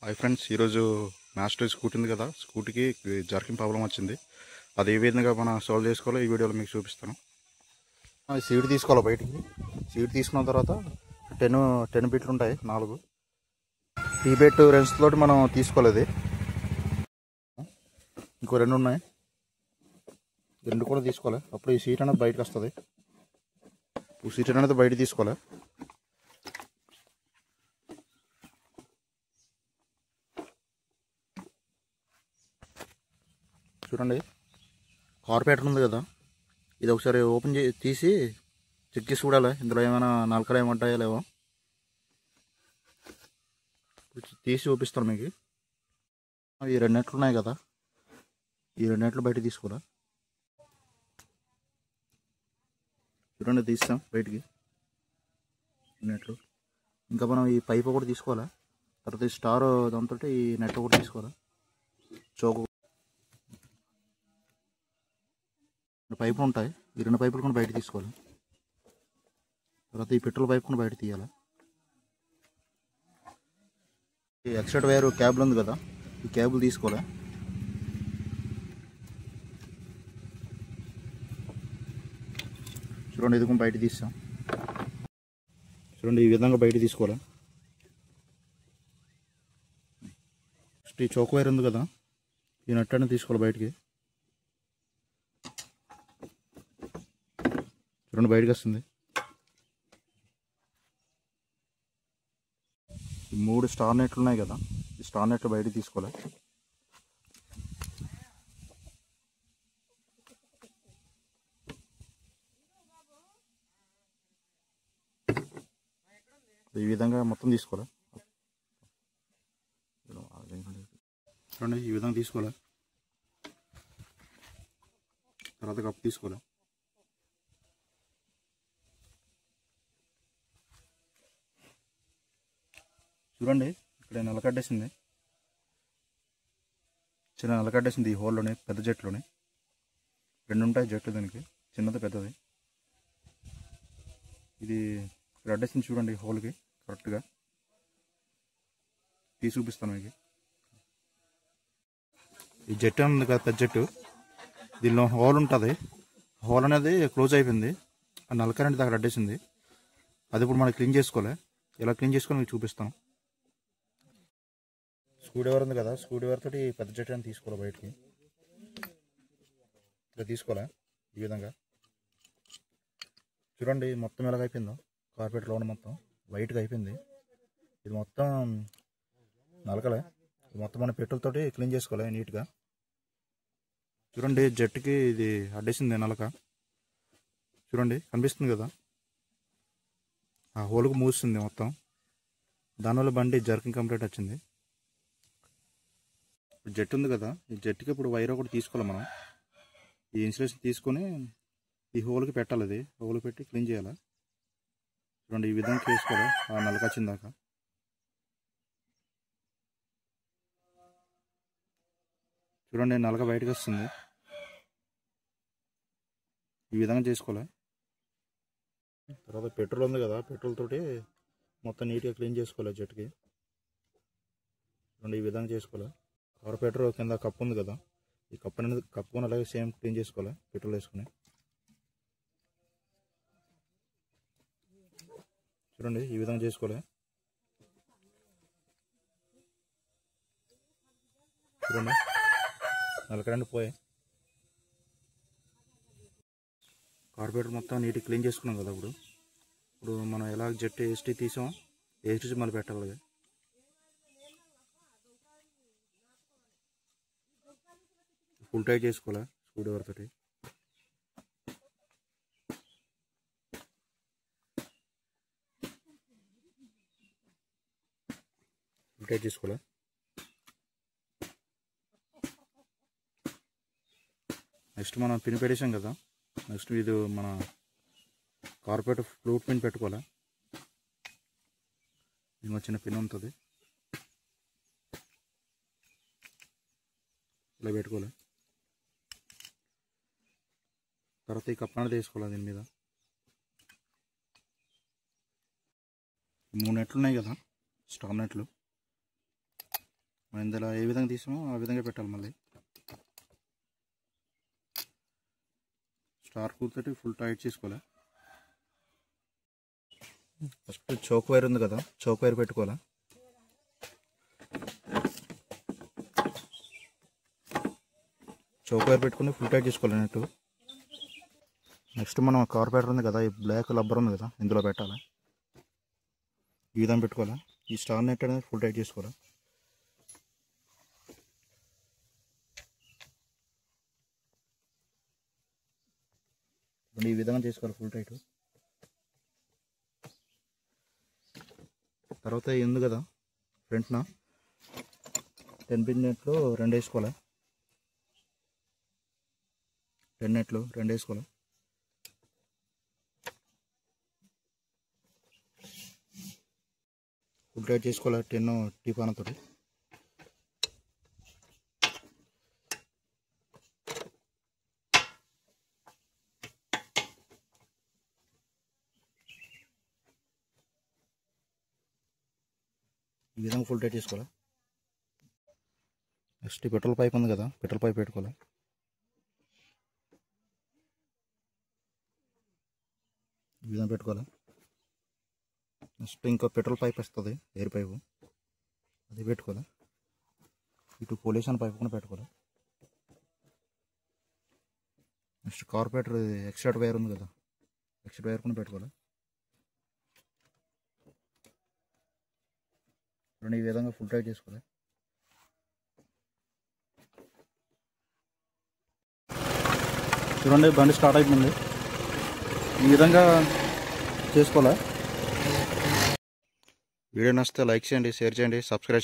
Hi friends, ఈరోజు master scooty ఉంది కదా, స్కూటీకి జర్కింగ్ ప్రాబ్లం వచ్చింది. అది ఏ విధంగా మనం సాల్వ్ చేసుకోవాలో ఈ వీడియోలో మీకు చూపిస్తాను. సీట్ తీసుకోవాలి బయటికి. సీట్ తీసుకున్న తర్వాత 10 బిట్లు ఉంటాయి, 4 టీ-బెట్ రెన్స్ తోటి మనం తీసుకోలేదు. ఇంకో 2 ఉన్నాయి, 2 కూడా తీసుకోవాలి. అప్పుడు ఈ సీట్ అనేది బయటకు వస్తుంది. ఈ సీట్ అనేది బయట తీసుకోవాలి. చూడండి, కార్పొరేటర్ ఉంది కదా, ఇది ఒకసారి ఓపెన్ తీసి చెక్ చేసి చూడాలి ఇందులో ఏమైనా నలకలు ఏమంటాయో లేవో. తీసి చూపిస్తాను మీకు. ఈ 2 నెట్లు ఉన్నాయి కదా, ఈ 2 నెట్లు బయట తీసుకోరా. చూడండి, తీస్తాం బయటికి నెట్లు. ఇంకా మనం ఈ పైపు కూడా తీసుకోవాలా. తర్వాత ఈ స్టార్ దాంతో ఈ నెట్ కూడా తీసుకోవాలా. చోకు పైపులు ఉంటాయి, ఈ 2 పైపులు కూడా బయట తీసుకోవాలి. తర్వాత ఈ పెట్రోల్ పైపు కూడా బయట తీయాలి. ఈ ఎక్స్ట్రా వైర్ కేబుల్ ఉంది కదా, ఈ కేబుల్ తీసుకోవాలి. చూడండి, ఇది కూడా బయట తీస్తాం. చూడండి, ఈ విధంగా బయట తీసుకోవాలి. ఈ చౌక వైర్ ఉంది కదా, ఈ నట్ అనేది తీసుకోవాలి బయటికి. చూడండి, బయటకు వస్తుంది. 3 స్టార్ నెట్లు ఉన్నాయి కదా, ఈ స్టార్ నెట్లు బయటకు తీసుకోవాలి. ఈ విధంగా మొత్తం తీసుకోవాలి. చూడండి, ఈ విధంగా తీసుకోవాలి. తర్వాత కప్పు తీసుకోవాలి. చూడండి, ఇక్కడ నలకడ్డేసింది, చిన్న నలకడ్డేసింది ఈ హోల్లోనే, పెద్ద జెట్లోనే 2 ఉంటాయి జెట్లు, దీనికి చిన్నది పెద్దది. ఇది ఇక్కడ అడ్డేసింది చూడండి, హోల్కి కరెక్ట్గా తీసి చూపిస్తాను మీకు. ఈ జెట్ ఉంది కదా, పెద్ద జెట్టు, దీనిలో హోల్ ఉంటుంది. హోల్ అనేది క్లోజ్ అయిపోయింది, ఆ నలక అనేది దగ్గర అడ్డేసింది. అది ఇప్పుడు మనం క్లీన్ చేసుకోవాలి. ఎలా క్లీన్ చేసుకొని మీకు చూపిస్తాను. స్క్రూ డ్రైవర్ ఉంది కదా, స్క్రూ డ్రైవర్ తోటి పెద్ద జెట్ అని తీసుకోవాలి బయటికి. ఇలా తీసుకోవాలి ఈ విధంగా. చూడండి, మొత్తం ఎలాగ అయిపోయిందో, కార్పెట్లో ఉన్న మొత్తం వైట్గా అయిపోయింది. ఇది మొత్తం నలకలే. మొత్తం మన పెట్రోల్ తోటి క్లీన్ చేసుకోవాలి నీట్గా. చూడండి, జెట్కి ఇది అడ్డేసింది నలక. చూడండి, కనిపిస్తుంది కదా, ఆ హోల్కి మూస్తుంది మొత్తం. దానివల్ల బండి జర్కింగ్ కంప్లీట్ వచ్చింది. జెట్ ఉంది కదా, ఈ జెట్కి ఇప్పుడు వైర్ ఒకటి తీసుకోవాలి మనం. ఈ ఇన్సులేషన్ తీసుకొని ఈ హోల్కి పెట్టాలి. అది హోల్కి పెట్టి క్లీన్ చేయాలి. చూడండి, ఈ విధంగా చేసుకోవాలి ఆ నలక వచ్చిందాక. చూడండి, నలక బయటకు వస్తుంది. ఈ విధంగా చేసుకోవాలి. తర్వాత పెట్రోల్ ఉంది కదా, పెట్రోల్ తోటి మొత్తం నీట్గా క్లీన్ చేసుకోవాలి జెట్కి. చూడండి, ఈ విధంగా చేసుకోవాలి. కార్పొరేటర్ కింద కప్పు ఉంది కదా, ఈ కప్పు అనేది కప్పుకొని అలాగే సేమ్ క్లీన్ చేసుకోవాలి పెట్రోల్ వేసుకుని. చూడండి, ఈ విధంగా చేసుకోవాలి. చూడండి, నలకరండి పోయాయి. కార్పొరేటర్ మొత్తం నీట్గా క్లీన్ చేసుకున్నాం కదా. ఇప్పుడు మనం ఎలా జెట్ ఎస్టీ తీసామో ఎస్టీ మళ్ళీ పెట్టాలి. ఫుల్ టైట్ చేసుకోవాలి స్క్రూ డ్రైవర్ తోటి. ఫుల్ టైట్ చేసుకోవాలి. నెక్స్ట్ మనం పిన్ పెట్టేసాం కదా, నెక్స్ట్ ఇది మన కార్పొరేటర్ ఫ్లూట్ పిన్ పెట్టుకోవాలి. ఇంకో చిన్న పిన్ ఉంటుంది, ఇలా పెట్టుకోవాలి. తర్వాత ఈ కప్ అనేది వేసుకోవాలి దీని మీద. 3 నెట్లు ఉన్నాయి కదా, స్టార్ నెట్లు. మనం ఇందులో ఏ విధంగా తీసామో ఆ విధంగా పెట్టాలి. మళ్ళీ స్టార్ కూర్చోటి ఫుల్ టైట్ చేసుకోవాలి. ఫస్ట్ చౌక్ వైర్ ఉంది కదా, చౌక్ వైర్ పెట్టుకోవాలి. చౌక్ వైర్ పెట్టుకుని ఫుల్ టైట్ చేసుకోవాలి అన్నట్టు. నెక్స్ట్ మనం కార్పొరేటర్ ఉంది కదా, ఈ బ్లాక్ రబ్బర్ ఉంది కదా, ఇందులో పెట్టాలి. ఈ విధంగా పెట్టుకోవాలి. ఈ స్టార్ నెట్ అనేది ఫుల్ టైట్ చేసుకోవాలి. ఈ విధంగా చేసుకోవాలి ఫుల్ టైట్. తర్వాత ఉంది కదా ఫ్రంట్న 10 పిన్ నెట్లు 2 వేసుకోవాలి. 10 నెట్లు 2 వేసుకోవాలి. ఫుల్ టైట్ చేసుకోవాలి 10 టీపానతో. ఈ విధంగా ఫుల్ టైట్ చేసుకోవాలి. నెక్స్ట్ పెట్రోల్ పైప్ ఉంది కదా, పెట్రోల్ పైప్ పెట్టుకోవాలి. ఈ విధంగా పెట్టుకోవాలి. నెక్స్ట్ ఇంకో పెట్రోల్ పైప్ వస్తుంది, ఎయిర్ పైపు, అది పెట్టుకోవాలి. ఇటు పొల్యూషన్ పైప్ కూడా పెట్టుకోవాలి. నెక్స్ట్ కార్పొరేటర్ ఎక్స్ట్రా వైర్ ఉంది కదా, ఎక్స్ట్రా వైర్ కూడా పెట్టుకోవాలి. ఈ విధంగా ఫుల్ టైట్ చేసుకోవాలి. చూడండి బండి స్టార్ట్ అయిపోయింది. ఈ విధంగా చేసుకోవాలి. వీడియో నచ్చితే లైక్ చేయండి, షేర్ చేయండి, సబ్స్క్రైబ్ చేయండి.